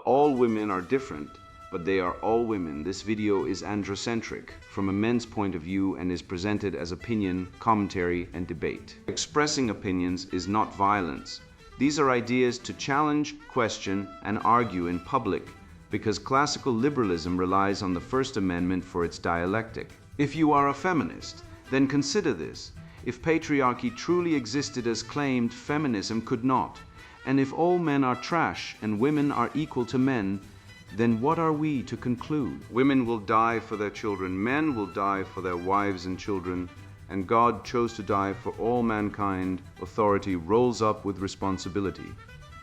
all women are different, but they are all women. This video is androcentric from a men's point of view and is presented as opinion, commentary, and debate. Expressing opinions is not violence. These are ideas to challenge, question, and argue in public because classical liberalism relies on the First Amendment for its dialectic. If you are a feminist, then consider this. If patriarchy truly existed as claimed, feminism could not. And if all men are trash and women are equal to men, then what are we to conclude? Women will die for their children, men will die for their wives and children, and God chose to die for all mankind. Authority rolls up with responsibility.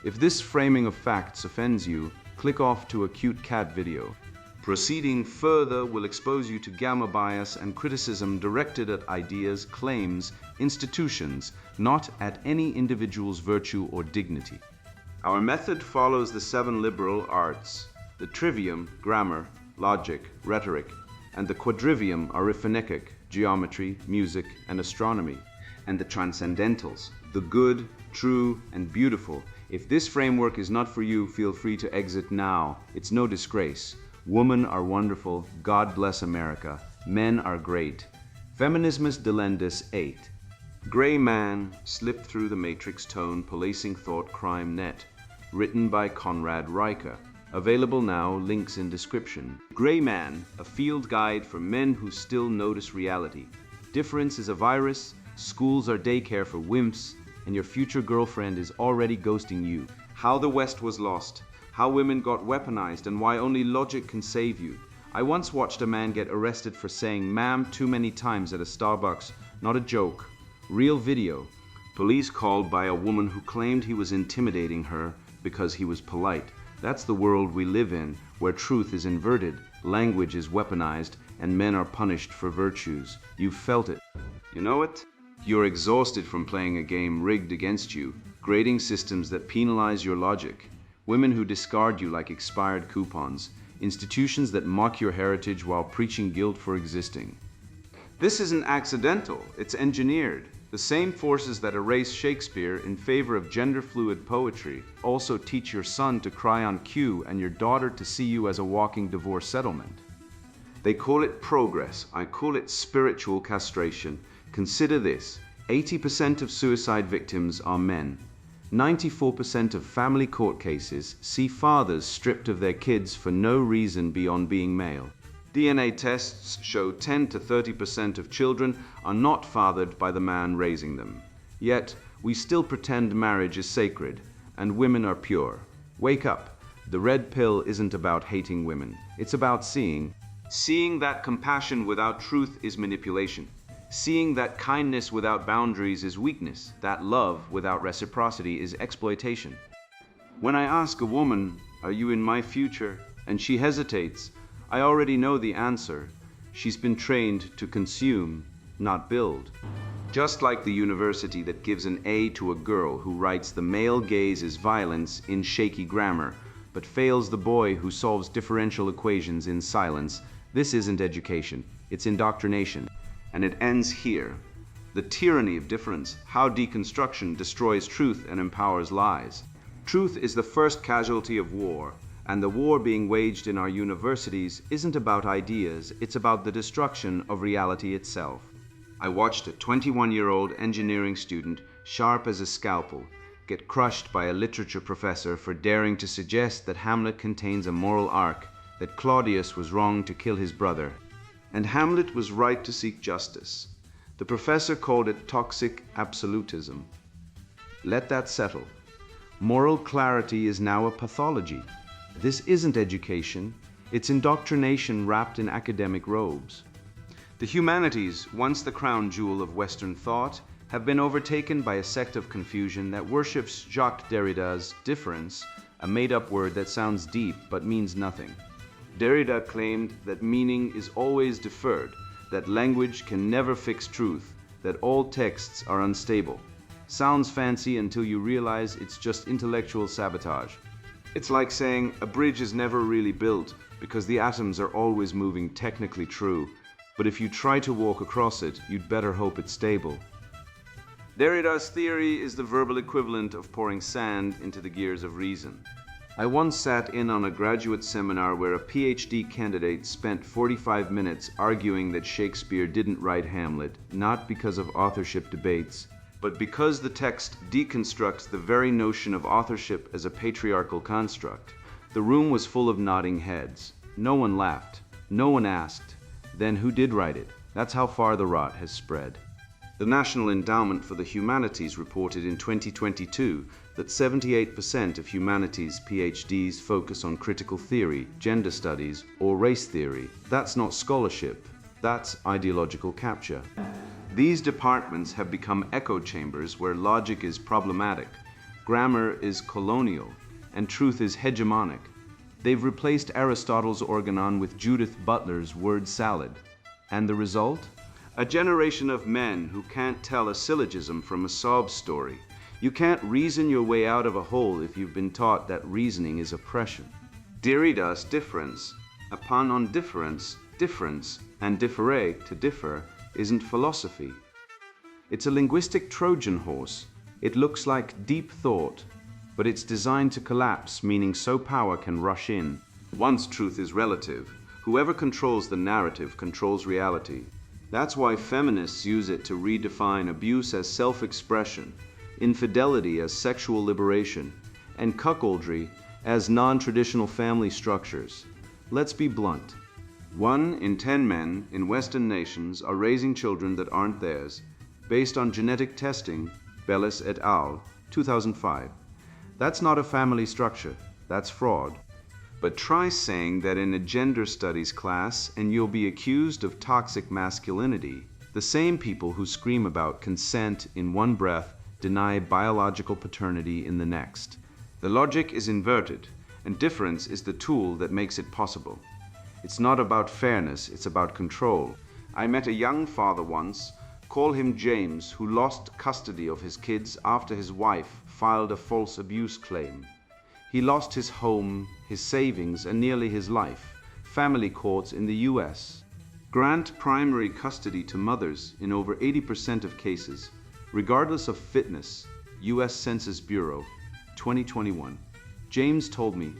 If this framing of facts offends you, click off to a cute cat video. Proceeding further will expose you to gamma bias and criticism directed at ideas, claims, institutions, not at any individual's virtue or dignity. Our method follows the 7 liberal arts, the trivium, grammar, logic, rhetoric, and the quadrivium, arithmetic, geometry, music, and astronomy, and the transcendentals, the good, true, and beautiful. If this framework is not for you, feel free to exit now. It's no disgrace. Women are wonderful. God bless America. Men are great. Feminismus delendus 8. Gray Man slipped through the matrix tone, policing thought crime net. Written by Conrad Riker. Available now, links in description. Gray Man, a field guide for men who still notice reality. Difference is a virus, schools are daycare for wimps, and your future girlfriend is already ghosting you. How the West was lost. How women got weaponized and why only logic can save you. I once watched a man get arrested for saying ma'am too many times at a Starbucks. Not a joke. Real video. Police called by a woman who claimed he was intimidating her because he was polite. That's the world we live in, where truth is inverted, language is weaponized, and men are punished for virtues. You've felt it. You know it? You're exhausted from playing a game rigged against you, grading systems that penalize your logic. Women who discard you like expired coupons, institutions that mock your heritage while preaching guilt for existing. This isn't accidental, it's engineered. The same forces that erase Shakespeare in favor of gender-fluid poetry also teach your son to cry on cue and your daughter to see you as a walking divorce settlement. They call it progress, I call it spiritual castration. Consider this, 80% of suicide victims are men. 94% of family court cases see fathers stripped of their kids for no reason beyond being male. DNA tests show 10 to 30% of children are not fathered by the man raising them. Yet, we still pretend marriage is sacred and women are pure. Wake up. The red pill isn't about hating women. It's about seeing that compassion without truth is manipulation. Seeing that kindness without boundaries is weakness, that love without reciprocity is exploitation. When I ask a woman, "Are you in my future?" and she hesitates, I already know the answer. She's been trained to consume, not build. Just like the university that gives an A to a girl who writes the male gaze is violence in shaky grammar, but fails the boy who solves differential equations in silence, this isn't education, it's indoctrination. And it ends here. The tyranny of difference, how deconstruction destroys truth and empowers lies. Truth is the first casualty of war, and the war being waged in our universities isn't about ideas, it's about the destruction of reality itself. I watched a 21-year-old engineering student, sharp as a scalpel, get crushed by a literature professor for daring to suggest that Hamlet contains a moral arc, that Claudius was wrong to kill his brother, and Hamlet was right to seek justice. The professor called it toxic absolutism. Let that settle. Moral clarity is now a pathology. This isn't education, it's indoctrination wrapped in academic robes. The humanities, once the crown jewel of Western thought, have been overtaken by a sect of confusion that worships Jacques Derrida's difference, a made-up word that sounds deep but means nothing. Derrida claimed that meaning is always deferred, that language can never fix truth, that all texts are unstable. Sounds fancy until you realize it's just intellectual sabotage. It's like saying a bridge is never really built because the atoms are always moving technically true, but if you try to walk across it, you'd better hope it's stable. Derrida's theory is the verbal equivalent of pouring sand into the gears of reason. I once sat in on a graduate seminar where a PhD candidate spent 45 minutes arguing that Shakespeare didn't write Hamlet, not because of authorship debates, but because the text deconstructs the very notion of authorship as a patriarchal construct. The room was full of nodding heads. No one laughed. No one asked, then who did write it? That's how far the rot has spread. The National Endowment for the Humanities reported in 2022 that 78% of humanities PhDs focus on critical theory, gender studies, or race theory. That's not scholarship. That's ideological capture. These departments have become echo chambers where logic is problematic, grammar is colonial, and truth is hegemonic. They've replaced Aristotle's organon with Judith Butler's word salad. And the result? A generation of men who can't tell a syllogism from a sob story. You can't reason your way out of a hole if you've been taught that reasoning is oppression. Derrida's difference, a pun on difference, and differe, to differ, isn't philosophy. It's a linguistic Trojan horse. It looks like deep thought, but it's designed to collapse, meaning so power can rush in. Once truth is relative, whoever controls the narrative controls reality. That's why feminists use it to redefine abuse as self-expression, infidelity as sexual liberation, and cuckoldry as non-traditional family structures. Let's be blunt. 1 in 10 men in Western nations are raising children that aren't theirs, based on genetic testing, Bellis et al., 2005. That's not a family structure, that's fraud. But try saying that in a gender studies class and you'll be accused of toxic masculinity. The same people who scream about consent in one breath deny biological paternity in the next. The logic is inverted, and difference is the tool that makes it possible. It's not about fairness, it's about control. I met a young father once, call him James, who lost custody of his kids after his wife filed a false abuse claim. He lost his home, his savings, and nearly his life. Family courts in the US grant primary custody to mothers in over 80% of cases, regardless of fitness. US Census Bureau, 2021. James told me,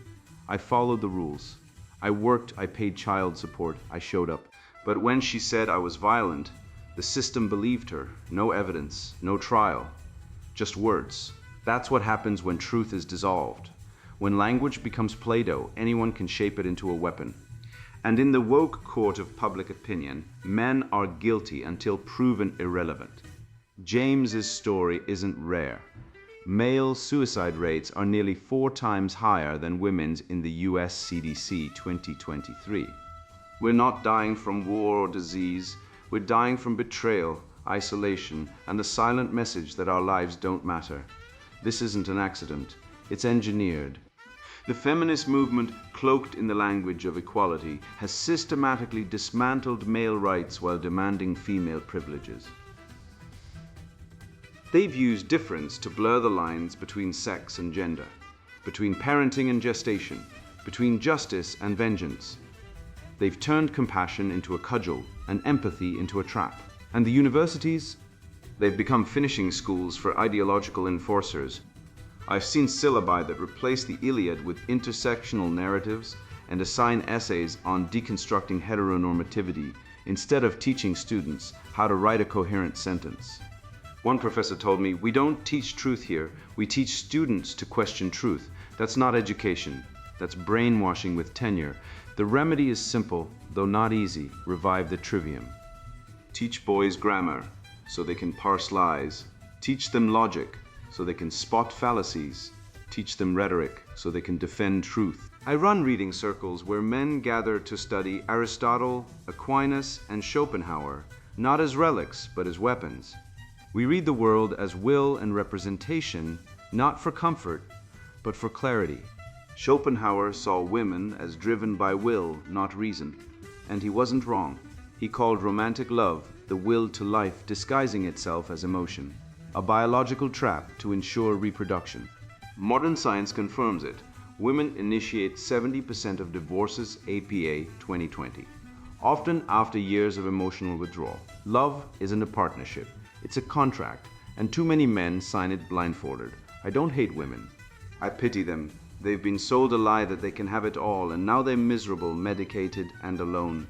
I followed the rules. I worked, I paid child support, I showed up. But when she said I was violent, the system believed her. No evidence, no trial, just words. That's what happens when truth is dissolved. When language becomes Play-Doh, anyone can shape it into a weapon. And in the woke court of public opinion, men are guilty until proven irrelevant. James's story isn't rare. Male suicide rates are nearly 4 times higher than women's in the US CDC 2023. We're not dying from war or disease. We're dying from betrayal, isolation, and the silent message that our lives don't matter. This isn't an accident. It's engineered. The feminist movement, cloaked in the language of equality, has systematically dismantled male rights while demanding female privileges. They've used difference to blur the lines between sex and gender, between parenting and gestation, between justice and vengeance. They've turned compassion into a cudgel and empathy into a trap. And the universities? They've become finishing schools for ideological enforcers. I've seen syllabi that replace the Iliad with intersectional narratives and assign essays on deconstructing heteronormativity instead of teaching students how to write a coherent sentence. One professor told me, we don't teach truth here, we teach students to question truth. That's not education, that's brainwashing with tenure. The remedy is simple, though not easy, revive the trivium. Teach boys grammar, so they can parse lies. Teach them logic, so they can spot fallacies. Teach them rhetoric, so they can defend truth. I run reading circles where men gather to study Aristotle, Aquinas, and Schopenhauer, not as relics, but as weapons. We read the world as will and representation, not for comfort, but for clarity. Schopenhauer saw women as driven by will, not reason, and he wasn't wrong. He called romantic love the will to life disguising itself as emotion, a biological trap to ensure reproduction. Modern science confirms it. Women initiate 70% of divorces, APA 2020, often after years of emotional withdrawal. Love isn't a partnership, it's a contract, and too many men sign it blindfolded. I don't hate women. I pity them. They've been sold a lie that they can have it all, and now they're miserable, medicated, and alone.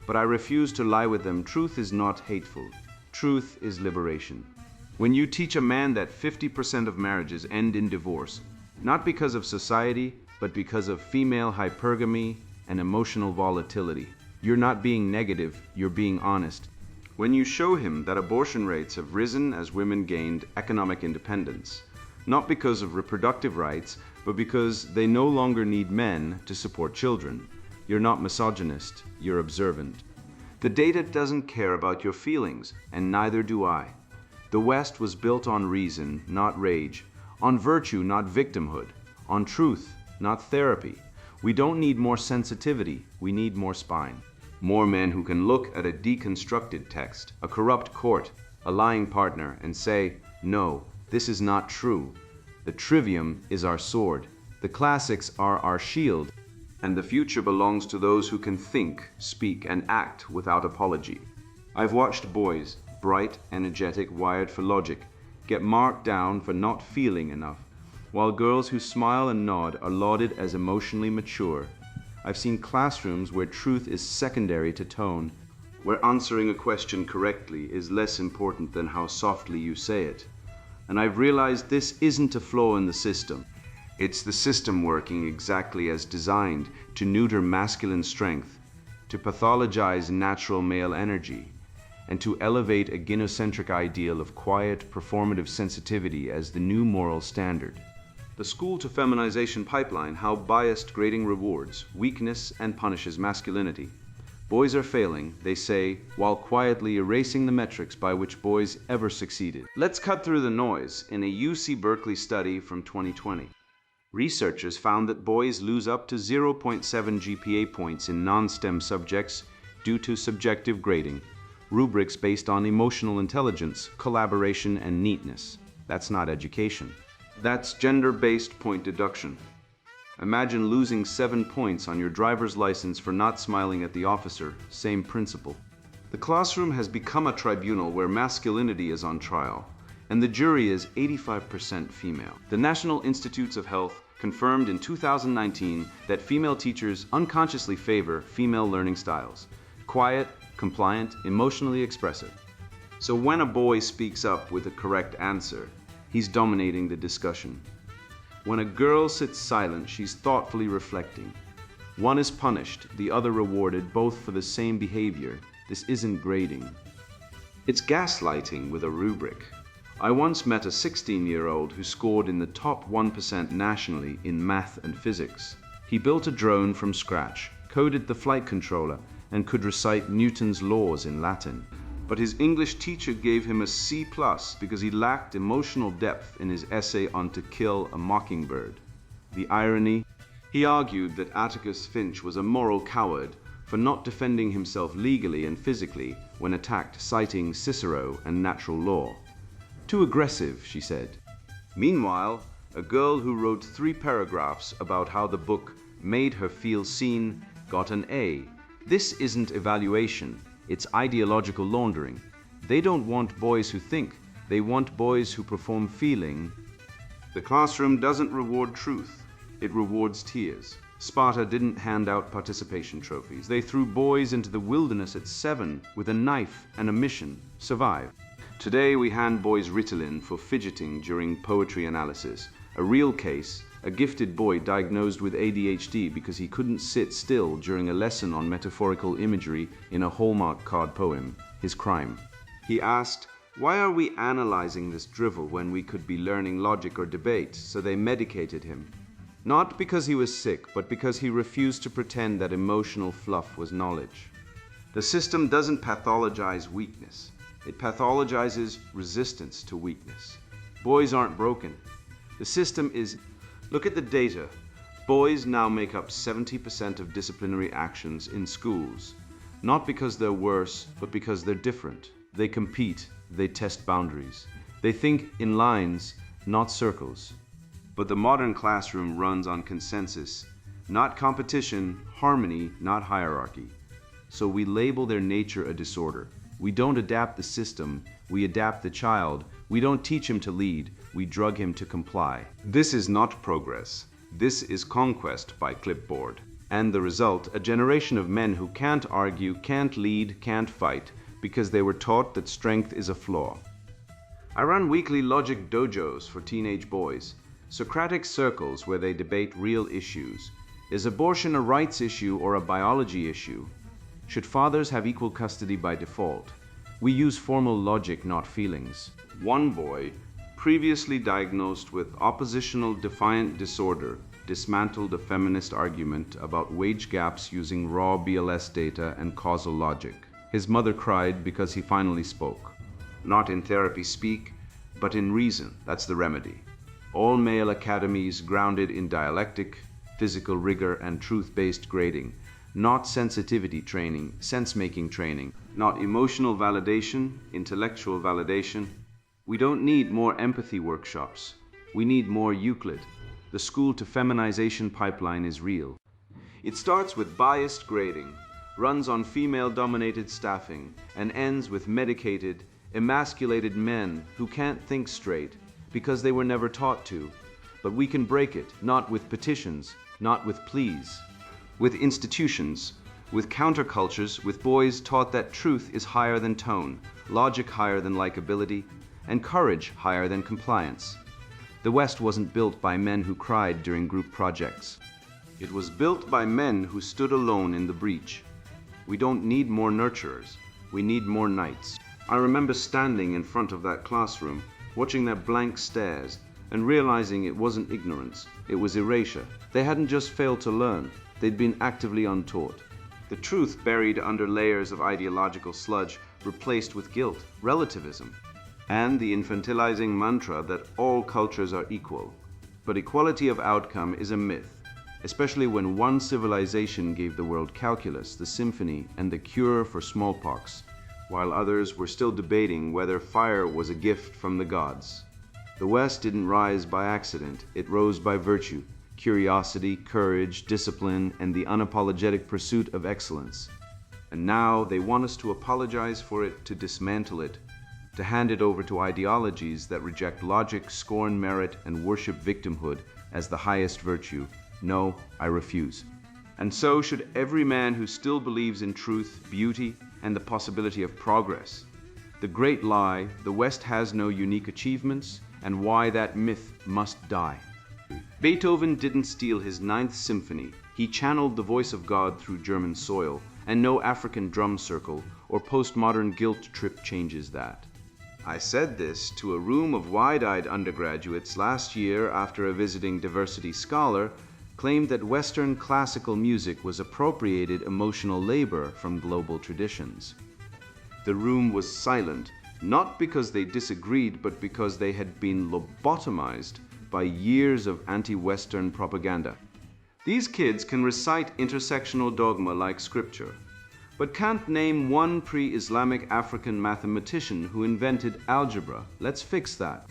But I refuse to lie with them. Truth is not hateful. Truth is liberation. When you teach a man that 50% of marriages end in divorce, not because of society, but because of female hypergamy and emotional volatility, you're not being negative, you're being honest. When you show him that abortion rates have risen as women gained economic independence, not because of reproductive rights, but because they no longer need men to support children, you're not misogynist, you're observant. The data doesn't care about your feelings, and neither do I. The West was built on reason, not rage, on virtue, not victimhood, on truth, not therapy. We don't need more sensitivity, we need more spine. More men who can look at a deconstructed text, a corrupt court, a lying partner, and say, no, this is not true. The trivium is our sword, the classics are our shield, and the future belongs to those who can think, speak, and act without apology. I've watched boys, bright, energetic, wired for logic, get marked down for not feeling enough, while girls who smile and nod are lauded as emotionally mature. I've seen classrooms where truth is secondary to tone, where answering a question correctly is less important than how softly you say it. And I've realized this isn't a flaw in the system. It's the system working exactly as designed to neuter masculine strength, to pathologize natural male energy, and to elevate a gynocentric ideal of quiet, performative sensitivity as the new moral standard. The school to feminization pipeline, how biased grading rewards weakness and punishes masculinity. Boys are failing, they say, while quietly erasing the metrics by which boys ever succeeded. Let's cut through the noise in a UC Berkeley study from 2020. Researchers found that boys lose up to 0.7 GPA points in non-STEM subjects due to subjective grading, rubrics based on emotional intelligence, collaboration, and neatness. That's not education. That's gender-based point deduction. Imagine losing 7 points on your driver's license for not smiling at the officer. Same principle. The classroom has become a tribunal where masculinity is on trial, and the jury is 85% female. The National Institutes of Health confirmed in 2019 that female teachers unconsciously favor female learning styles: quiet, compliant, emotionally expressive. So when a boy speaks up with a correct answer, he's dominating the discussion. When a girl sits silent, she's thoughtfully reflecting. One is punished, the other rewarded, both for the same behavior. This isn't grading. It's gaslighting with a rubric. I once met a 16-year-old who scored in the top 1% nationally in math and physics. He built a drone from scratch, coded the flight controller, and could recite Newton's laws in Latin. But his English teacher gave him a C+ because he lacked emotional depth in his essay on To Kill a Mockingbird. The irony? He argued that Atticus Finch was a moral coward for not defending himself legally and physically when attacked, citing Cicero and natural law. Too aggressive, she said. Meanwhile, a girl who wrote 3 paragraphs about how the book made her feel seen got an A. This isn't evaluation. It's ideological laundering. They don't want boys who think, they want boys who perform feeling. The classroom doesn't reward truth, it rewards tears. Sparta didn't hand out participation trophies. They threw boys into the wilderness at 7 with a knife and a mission: survive. Today we hand boys Ritalin for fidgeting during poetry analysis. A real case, a gifted boy diagnosed with ADHD because he couldn't sit still during a lesson on metaphorical imagery in a Hallmark card poem. His crime. He asked, "Why are we analyzing this drivel when we could be learning logic or debate?" So they medicated him. Not because he was sick, but because he refused to pretend that emotional fluff was knowledge. The system doesn't pathologize weakness. It pathologizes resistance to weakness. Boys aren't broken. The system is... Look at the data. Boys now make up 70% of disciplinary actions in schools. Not because they're worse, but because they're different. They compete, they test boundaries. They think in lines, not circles. But the modern classroom runs on consensus, not competition, harmony, not hierarchy. So we label their nature a disorder. We don't adapt the system, we adapt the child. We don't teach him to lead, we drug him to comply. This is not progress. This is conquest by clipboard. And the result, a generation of men who can't argue, can't lead, can't fight, because they were taught that strength is a flaw. I run weekly logic dojos for teenage boys, Socratic circles where they debate real issues. Is abortion a rights issue or a biology issue? Should fathers have equal custody by default? We use formal logic, not feelings. One boy, previously diagnosed with oppositional defiant disorder, dismantled a feminist argument about wage gaps using raw BLS data and causal logic. His mother cried because he finally spoke. Not in therapy speak, but in reason. That's the remedy. All male academies grounded in dialectic, physical rigor, and truth-based grading. Not sensitivity training, sense-making training. Not emotional validation, intellectual validation. We don't need more empathy workshops. We need more Euclid. The school to feminization pipeline is real. It starts with biased grading, runs on female-dominated staffing, and ends with medicated, emasculated men who can't think straight because they were never taught to. But we can break it, not with petitions, not with pleas, with institutions, with countercultures, with boys taught that truth is higher than tone, logic higher than likability, and courage higher than compliance. The West wasn't built by men who cried during group projects. It was built by men who stood alone in the breach. We don't need more nurturers. We need more knights. I remember standing in front of that classroom, watching their blank stares, and realizing it wasn't ignorance, it was erasure. They hadn't just failed to learn, they'd been actively untaught. The truth buried under layers of ideological sludge, replaced with guilt, relativism, and the infantilizing mantra that all cultures are equal. But equality of outcome is a myth, especially when one civilization gave the world calculus, the symphony, and the cure for smallpox, while others were still debating whether fire was a gift from the gods. The West didn't rise by accident, it rose by virtue, curiosity, courage, discipline, and the unapologetic pursuit of excellence. And now they want us to apologize for it, to dismantle it, to hand it over to ideologies that reject logic, scorn merit, and worship victimhood as the highest virtue. No, I refuse. And so should every man who still believes in truth, beauty, and the possibility of progress. The great lie, the West has no unique achievements, and why that myth must die. Beethoven didn't steal his Ninth Symphony. He channeled the voice of God through German soil, and no African drum circle or postmodern guilt trip changes that. I said this to a room of wide-eyed undergraduates last year after a visiting diversity scholar claimed that Western classical music was appropriated emotional labor from global traditions. The room was silent, not because they disagreed, but because they had been lobotomized by years of anti-Western propaganda. These kids can recite intersectional dogma like scripture, but can't name one pre-Islamic African mathematician who invented algebra. Let's fix that.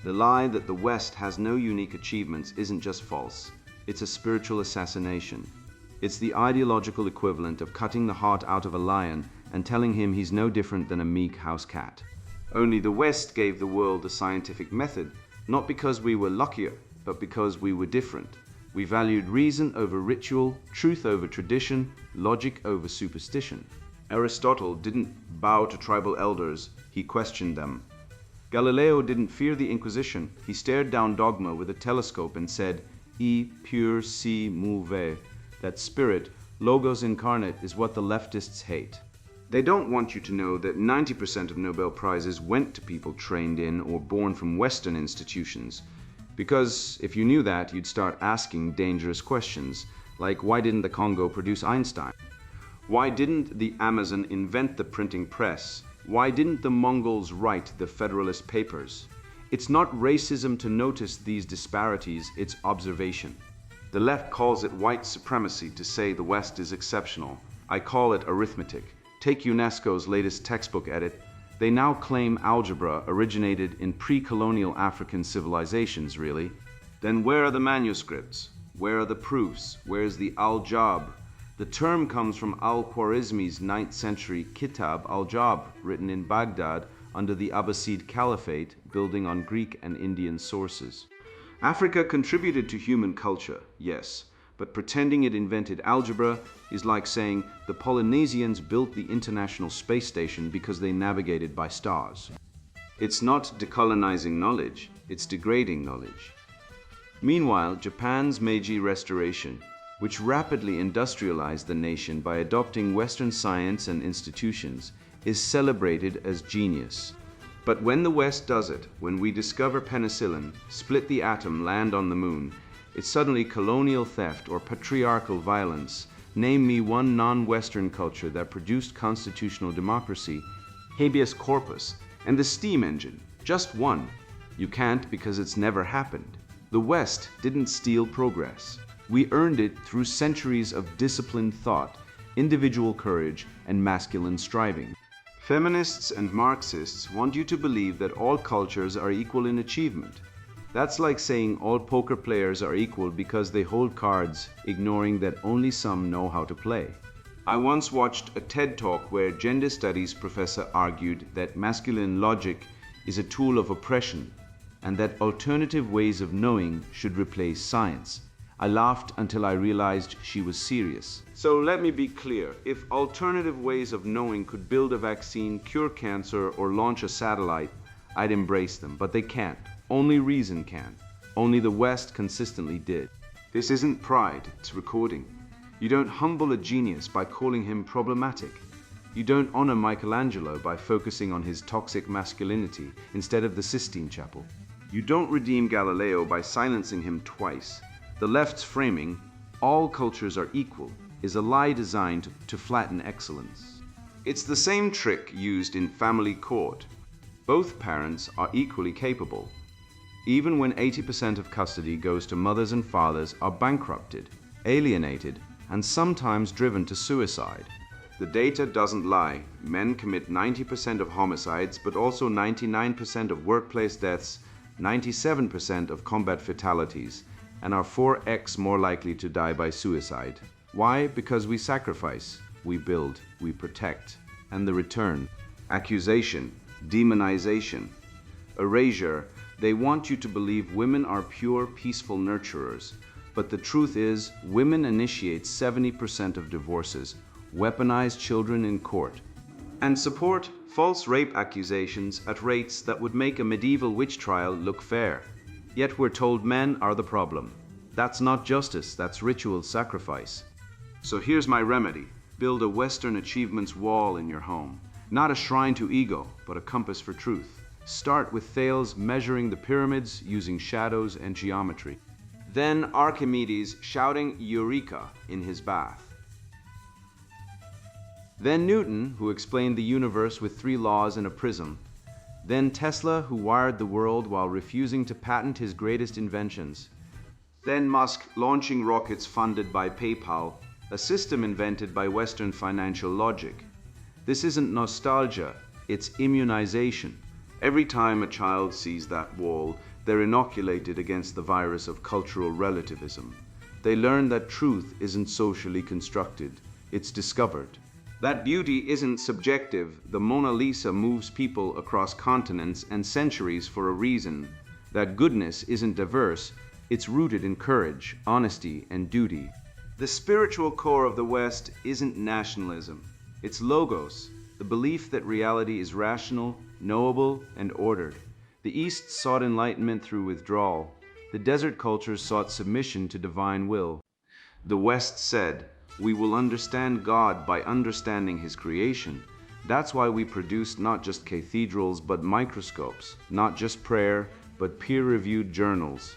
The lie that the West has no unique achievements isn't just false. It's a spiritual assassination. It's the ideological equivalent of cutting the heart out of a lion and telling him he's no different than a meek house cat. Only the West gave the world a scientific method, not because we were luckier, but because we were different. We valued reason over ritual, truth over tradition, logic over superstition. Aristotle didn't bow to tribal elders, he questioned them. Galileo didn't fear the Inquisition, he stared down dogma with a telescope and said, E pur si mouve. That spirit, logos incarnate, is what the leftists hate. They don't want you to know that 90% of Nobel Prizes went to people trained in or born from Western institutions. Because if you knew that, you'd start asking dangerous questions, like why didn't the Congo produce Einstein? Why didn't the Amazon invent the printing press? Why didn't the Mongols write the Federalist Papers? It's not racism to notice these disparities, it's observation. The left calls it white supremacy to say the West is exceptional. I call it arithmetic. Take UNESCO's latest textbook edit. They now claim algebra originated in pre-colonial African civilizations, really. Then where are the manuscripts? Where are the proofs? Where's the al-Jab? The term comes from al-Khwarizmi's 9th century Kitab al-Jab, written in Baghdad under the Abbasid Caliphate, building on Greek and Indian sources. Africa contributed to human culture, yes, but pretending it invented algebra is like saying the Polynesians built the International Space Station because they navigated by stars. It's not decolonizing knowledge, it's degrading knowledge. Meanwhile, Japan's Meiji Restoration, which rapidly industrialized the nation by adopting Western science and institutions, is celebrated as genius. But when the West does it, when we discover penicillin, split the atom, land on the moon, it's suddenly colonial theft or patriarchal violence. Name me one non-Western culture that produced constitutional democracy, habeas corpus, and the steam engine. Just one. You can't because it's never happened. The West didn't steal progress. We earned it through centuries of disciplined thought, individual courage, and masculine striving. Feminists and Marxists want you to believe that all cultures are equal in achievement. That's like saying all poker players are equal because they hold cards, ignoring that only some know how to play. I once watched a TED Talk where gender studies professor argued that masculine logic is a tool of oppression and that alternative ways of knowing should replace science. I laughed until I realized she was serious. So let me be clear. If alternative ways of knowing could build a vaccine, cure cancer, or launch a satellite, I'd embrace them. But they can't. Only reason can. Only the West consistently did. This isn't pride, it's recording. You don't humble a genius by calling him problematic. You don't honor Michelangelo by focusing on his toxic masculinity instead of the Sistine Chapel. You don't redeem Galileo by silencing him twice. The left's framing, all cultures are equal, is a lie designed to flatten excellence. It's the same trick used in family court. Both parents are equally capable. Even when 80% of custody goes to mothers and fathers are bankrupted, alienated, and sometimes driven to suicide. The data doesn't lie. Men commit 90% of homicides, but also 99% of workplace deaths, 97% of combat fatalities, and are 4x more likely to die by suicide. Why? Because we sacrifice, we build, we protect. And the return: accusation, demonization, erasure. They want you to believe women are pure, peaceful nurturers. But the truth is, women initiate 70% of divorces, weaponize children in court, and support false rape accusations at rates that would make a medieval witch trial look fair. Yet we're told men are the problem. That's not justice, that's ritual sacrifice. So here's my remedy. Build a Western achievements wall in your home. Not a shrine to ego, but a compass for truth. Start with Thales measuring the pyramids using shadows and geometry. Then Archimedes shouting Eureka in his bath. Then Newton, who explained the universe with 3 laws and a prism. Then Tesla, who wired the world while refusing to patent his greatest inventions. Then Musk launching rockets funded by PayPal, a system invented by Western financial logic. This isn't nostalgia, it's immunization. Every time a child sees that wall, they're inoculated against the virus of cultural relativism. They learn that truth isn't socially constructed, it's discovered. That beauty isn't subjective. The Mona Lisa moves people across continents and centuries for a reason. That goodness isn't diverse, it's rooted in courage, honesty, and duty. The spiritual core of the West isn't nationalism. It's logos, the belief that reality is rational, knowable, and ordered. The East sought enlightenment through withdrawal. The desert cultures sought submission to divine will. The West said, "We will understand God by understanding His creation." That's why we produced not just cathedrals but microscopes, not just prayer but peer-reviewed journals.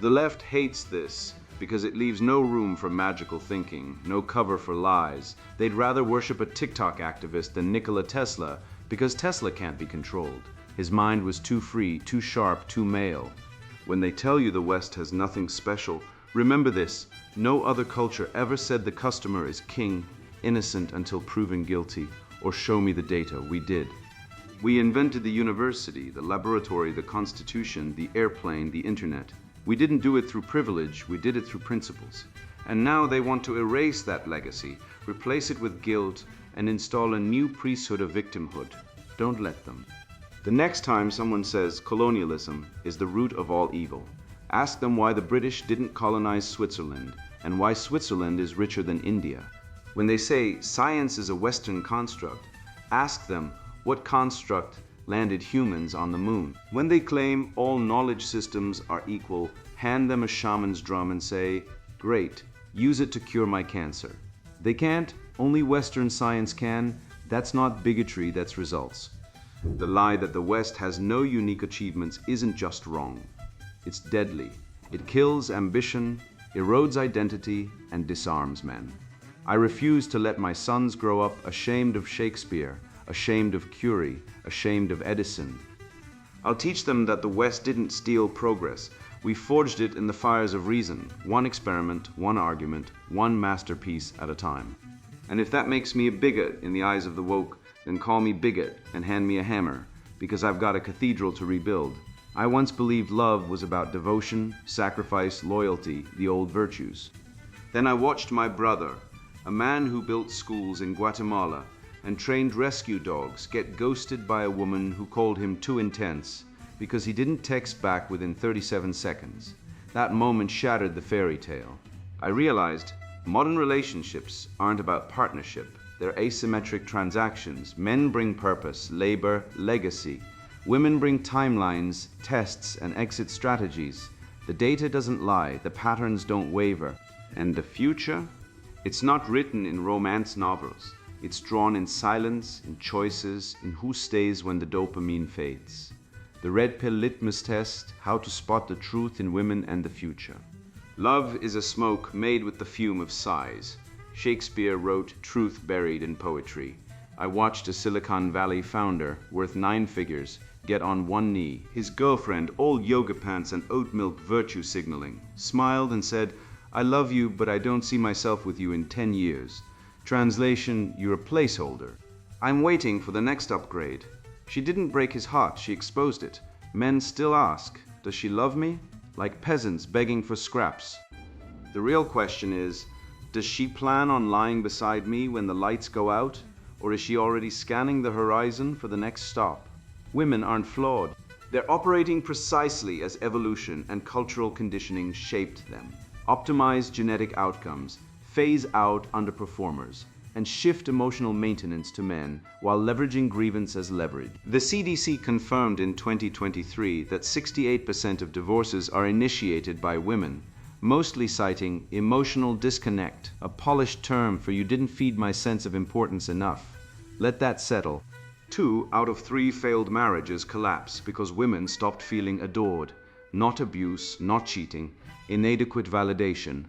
The left hates this because it leaves no room for magical thinking, no cover for lies. They'd rather worship a TikTok activist than Nikola Tesla because Tesla can't be controlled. His mind was too free, too sharp, too male. When they tell you the West has nothing special, remember this: no other culture ever said the customer is king, innocent until proven guilty, or show me the data. We did. We invented the university, the laboratory, the constitution, the airplane, the internet. We didn't do it through privilege, we did it through principles. And now they want to erase that legacy, replace it with guilt, and install a new priesthood of victimhood. Don't let them. The next time someone says colonialism is the root of all evil, Ask them why the British didn't colonize Switzerland and why Switzerland is richer than India. When they say science is a Western construct, ask them what construct landed humans on the moon. When they claim all knowledge systems are equal, hand them a shaman's drum and say, "Great, use it to cure my cancer." They can't, only Western science can. That's not bigotry, that's results. The lie that the West has no unique achievements isn't just wrong. It's deadly. It kills ambition, erodes identity, and disarms men. I refuse to let my sons grow up ashamed of Shakespeare, ashamed of Curie, ashamed of Edison. I'll teach them that the West didn't steal progress. We forged it in the fires of reason, one experiment, one argument, one masterpiece at a time. And if that makes me a bigot in the eyes of the woke, then call me bigot and hand me a hammer, because I've got a cathedral to rebuild. I once believed love was about devotion, sacrifice, loyalty, the old virtues. Then I watched my brother, a man who built schools in Guatemala and trained rescue dogs, get ghosted by a woman who called him too intense because he didn't text back within 37 seconds. That moment shattered the fairy tale. I realized modern relationships aren't about partnership. They're asymmetric transactions. Men bring purpose, labor, legacy. Women bring timelines, tests, and exit strategies. The data doesn't lie, the patterns don't waver. And the future? It's not written in romance novels. It's drawn in silence, in choices, in who stays when the dopamine fades. The red pill litmus test, how to spot the truth in women and the future. Love is a smoke made with the fume of sighs. Shakespeare wrote truth buried in poetry. I watched a Silicon Valley founder, worth 9 figures, get on one knee, his girlfriend, all yoga pants and oat milk virtue signaling, smiled and said, "I love you, but I don't see myself with you in 10 years. Translation, you're a placeholder. I'm waiting for the next upgrade." She didn't break his heart, she exposed it. Men still ask, does she love me? Like peasants begging for scraps. The real question is, does she plan on lying beside me when the lights go out? Or is she already scanning the horizon for the next stop? Women aren't flawed. They're operating precisely as evolution and cultural conditioning shaped them. Optimize genetic outcomes, phase out underperformers, and shift emotional maintenance to men while leveraging grievance as leverage. The CDC confirmed in 2023 that 68% of divorces are initiated by women, mostly citing emotional disconnect, a polished term for "you didn't feed my sense of importance enough." Let that settle. 2 out of 3 failed marriages collapse because women stopped feeling adored. Not abuse, not cheating, inadequate validation.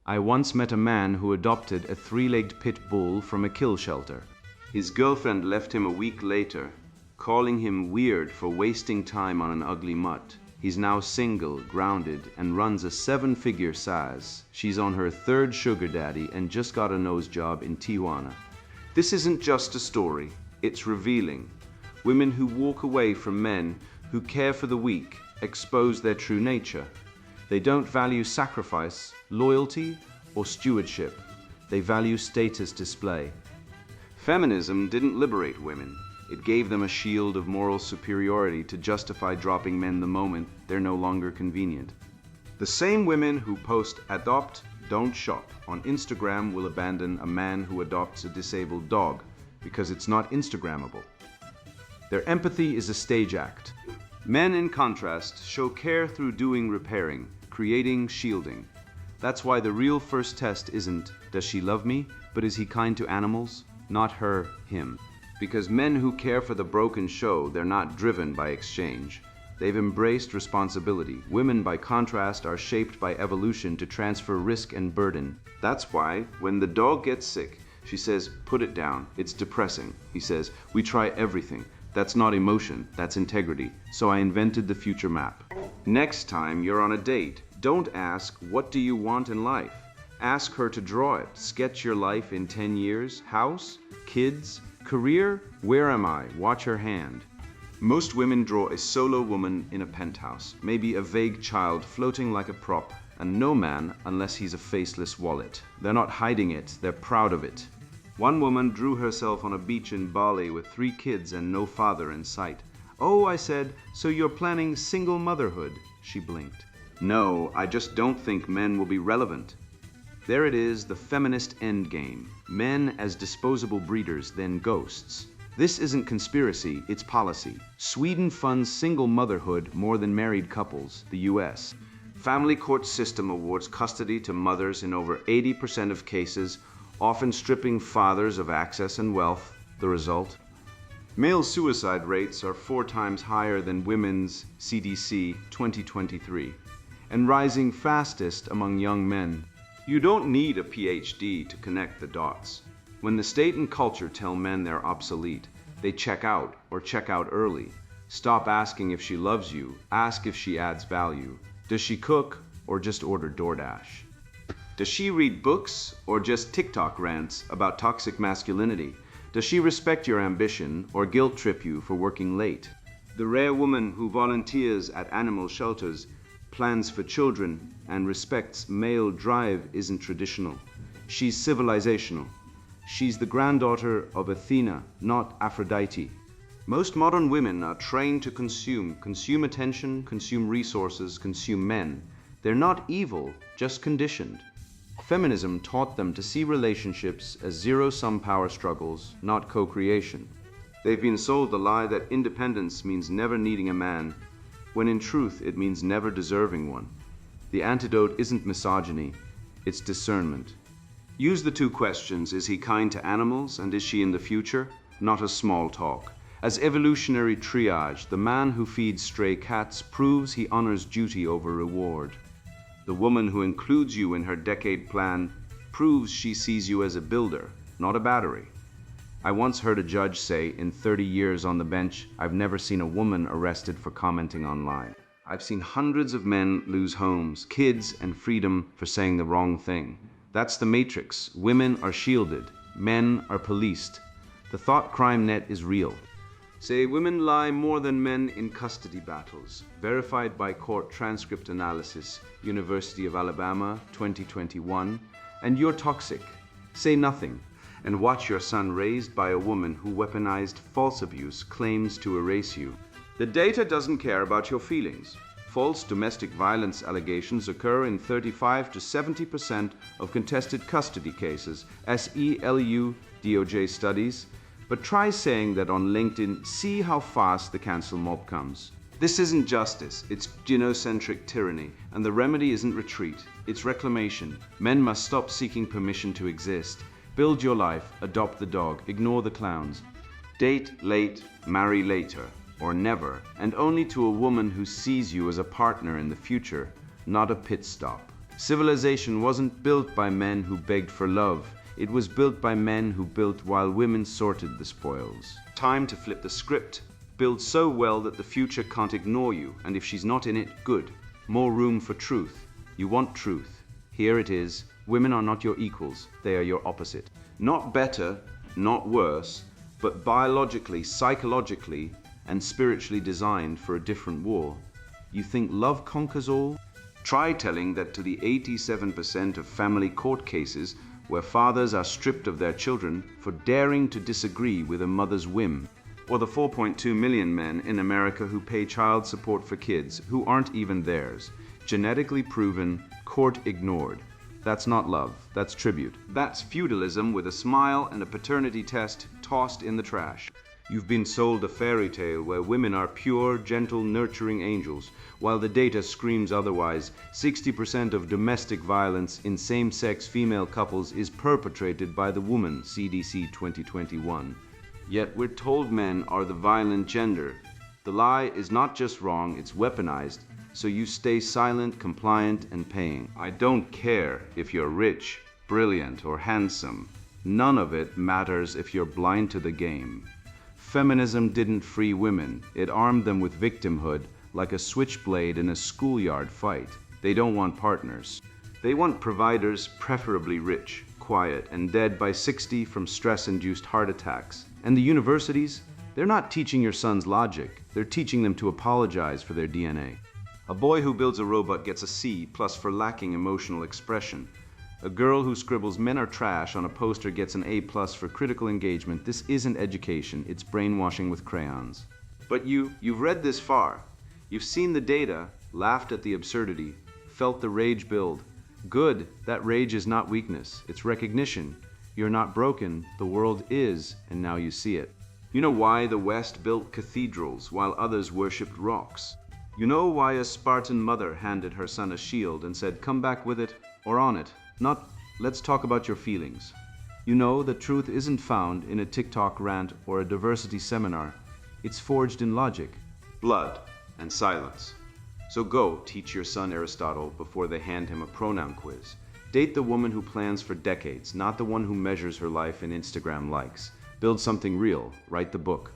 I once met a man who adopted a 3-legged pit bull from a kill shelter. His girlfriend left him a week later, calling him weird for wasting time on an ugly mutt. He's now single, grounded, and runs a 7-figure SAS. She's on her 3rd sugar daddy and just got a nose job in Tijuana. This isn't just a story, it's revealing. Women who walk away from men who care for the weak expose their true nature. They don't value sacrifice, loyalty, or stewardship. They value status display. Feminism didn't liberate women. It gave them a shield of moral superiority to justify dropping men the moment they're no longer convenient. The same women who post "adopt, don't shop" on Instagram will abandon a man who adopts a disabled dog because it's not Instagrammable. Their empathy is a stage act. Men, in contrast, show care through doing repairing, creating shielding. That's why the real first test isn't, does she love me, but is he kind to animals? Not her, him. Because men who care for the broken show, they're not driven by exchange. They've embraced responsibility. Women, by contrast, are shaped by evolution to transfer risk and burden. That's why, when the dog gets sick, she says, "Put it down, it's depressing." He says, "We try everything. That's not emotion, that's integrity. So I invented the future map." Next time you're on a date, don't ask, "What do you want in life?" Ask her to draw it. Sketch your life in 10 years. House? Kids? Career? Where am I? Watch her hand. Most women draw a solo woman in a penthouse, maybe a vague child floating like a prop, and no man unless he's a faceless wallet. They're not hiding it, they're proud of it. One woman drew herself on a beach in Bali with 3 kids and no father in sight. "Oh," I said, "so you're planning single motherhood?" She blinked. No, I just don't think men will be relevant. There it is, the feminist endgame. Men as disposable breeders, then ghosts. This isn't conspiracy, it's policy. Sweden funds single motherhood more than married couples, the US. Family court system awards custody to mothers in over 80% of cases, often stripping fathers of access and wealth. The result? Male suicide rates are 4 times higher than women's CDC 2023, and rising fastest among young men. You don't need a PhD to connect the dots. When the state and culture tell men they're obsolete, they check out or check out early. Stop asking if she loves you, ask if she adds value. Does she cook or just order DoorDash? Does she read books or just TikTok rants about toxic masculinity? Does she respect your ambition or guilt trip you for working late? The rare woman who volunteers at animal shelters, plans for children, and respects male drive isn't traditional. She's civilizational. She's the granddaughter of Athena, not Aphrodite. Most modern women are trained to consume attention, consume resources, consume men. They're not evil, just conditioned. Feminism taught them to see relationships as zero-sum power struggles, not co-creation. They've been sold the lie that independence means never needing a man, when in truth it means never deserving one. The antidote isn't misogyny, it's discernment. Use the 2 questions, is he kind to animals and is she in the future? Not as small talk. As evolutionary triage, the man who feeds stray cats proves he honors duty over reward. The woman who includes you in her decade plan proves she sees you as a builder, not a battery. I once heard a judge say, in 30 years on the bench, I've never seen a woman arrested for commenting online. I've seen hundreds of men lose homes, kids, and freedom for saying the wrong thing. That's the matrix. Women are shielded. Men are policed. The thought crime net is real. Say women lie more than men in custody battles. Verified by court transcript analysis, University of Alabama, 2021. And you're toxic. Say nothing. And watch your son raised by a woman who weaponized false abuse claims to erase you. The data doesn't care about your feelings. False domestic violence allegations occur in 35 to 70% of contested custody cases, SELU DOJ studies. But try saying that on LinkedIn, see how fast the cancel mob comes. This isn't justice, it's genocentric tyranny, and the remedy isn't retreat, it's reclamation. Men must stop seeking permission to exist. Build your life, adopt the dog, ignore the clowns. Date late, marry later, or never, and only to a woman who sees you as a partner in the future, not a pit stop. Civilization wasn't built by men who begged for love. It was built by men who built while women sorted the spoils. Time to flip the script. Build so well that the future can't ignore you, and if she's not in it, good. More room for truth. You want truth. Here it is. Women are not your equals. They are your opposite. Not better, not worse, but biologically, psychologically, and spiritually designed for a different war. You think love conquers all? Try telling that to the 87% of family court cases where fathers are stripped of their children for daring to disagree with a mother's whim, or the 4.2 million men in America who pay child support for kids who aren't even theirs, genetically proven, court ignored. That's not love, that's tribute. That's feudalism with a smile and a paternity test tossed in the trash. You've been sold a fairy tale where women are pure, gentle, nurturing angels, while the data screams otherwise. 60% of domestic violence in same-sex female couples is perpetrated by the woman, CDC 2021. Yet we're told men are the violent gender. The lie is not just wrong, it's weaponized, so you stay silent, compliant, and paying. I don't care if you're rich, brilliant, or handsome. None of it matters if you're blind to the game. Feminism didn't free women. It armed them with victimhood, like a switchblade in a schoolyard fight. They don't want partners. They want providers, preferably rich, quiet, and dead by 60 from stress-induced heart attacks. And the universities? They're not teaching your sons logic. They're teaching them to apologize for their DNA. A boy who builds a robot gets a C+ for lacking emotional expression. A girl who scribbles "men are trash" on a poster gets an A+ for critical engagement. This isn't education, it's brainwashing with crayons. But you've read this far. You've seen the data, laughed at the absurdity, felt the rage build. Good, that rage is not weakness, it's recognition. You're not broken, the world is, and now you see it. You know why the West built cathedrals while others worshipped rocks? You know why a Spartan mother handed her son a shield and said, "Come back with it or on it, not, let's talk about your feelings." You know that truth isn't found in a TikTok rant or a diversity seminar. It's forged in logic, blood, and silence. So go teach your son Aristotle before they hand him a pronoun quiz. Date the woman who plans for decades, not the one who measures her life in Instagram likes. Build something real, write the book.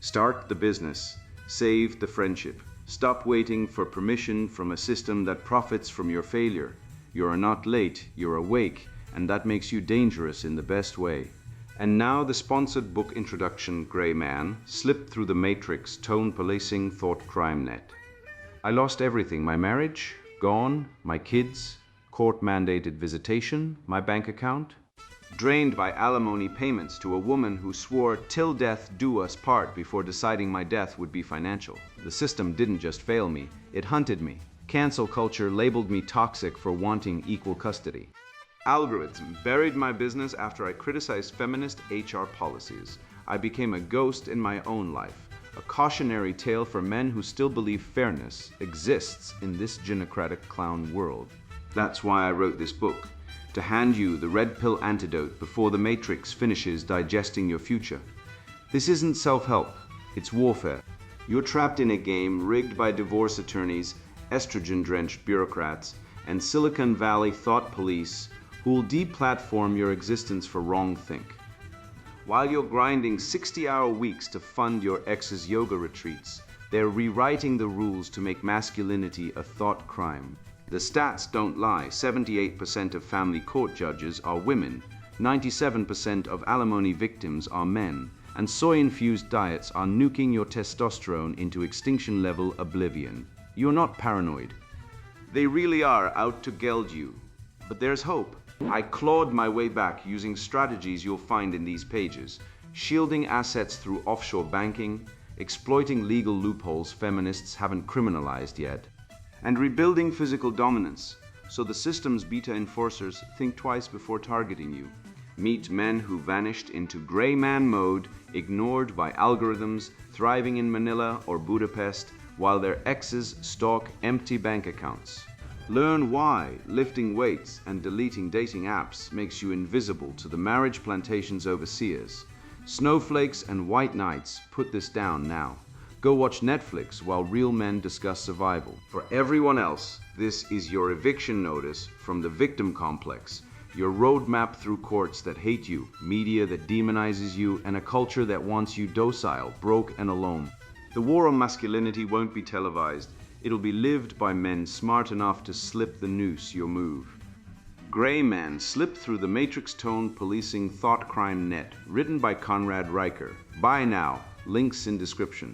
Start the business, save the friendship. Stop waiting for permission from a system that profits from your failure. You are not late, you're awake, and that makes you dangerous in the best way. And now the sponsored book introduction, Gray Man, slipped through the matrix, tone policing, thought crime net. I lost everything, my marriage, gone, my kids, court-mandated visitation, my bank account, drained by alimony payments to a woman who swore till death do us part before deciding my death would be financial. The system didn't just fail me, it hunted me. Cancel culture labeled me toxic for wanting equal custody. Algorithm buried my business after I criticized feminist HR policies. I became a ghost in my own life, a cautionary tale for men who still believe fairness exists in this genocratic clown world. That's why I wrote this book, to hand you the red pill antidote before the matrix finishes digesting your future. This isn't self-help, it's warfare. You're trapped in a game rigged by divorce attorneys, estrogen-drenched bureaucrats, and Silicon Valley thought police who'll deplatform your existence for wrongthink. While you're grinding 60-hour weeks to fund your ex's yoga retreats, they're rewriting the rules to make masculinity a thought crime. The stats don't lie. 78% of family court judges are women, 97% of alimony victims are men, and soy-infused diets are nuking your testosterone into extinction-level oblivion. You're not paranoid. They really are out to geld you. But there's hope. I clawed my way back using strategies you'll find in these pages, shielding assets through offshore banking, exploiting legal loopholes feminists haven't criminalized yet, and rebuilding physical dominance, so the system's beta enforcers think twice before targeting you. Meet men who vanished into gray man mode, ignored by algorithms, thriving in Manila or Budapest, while their exes stalk empty bank accounts. Learn why lifting weights and deleting dating apps makes you invisible to the marriage plantation's overseers. Snowflakes and white knights put this down now. Go watch Netflix while real men discuss survival. For everyone else, this is your eviction notice from the victim complex, your roadmap through courts that hate you, media that demonizes you, and a culture that wants you docile, broke, and alone. The war on masculinity won't be televised. It'll be lived by men smart enough to slip the noose your move. Gray Man slipped through the matrix tone policing thought crime net, written by Conrad Riker. Buy now. Links in description.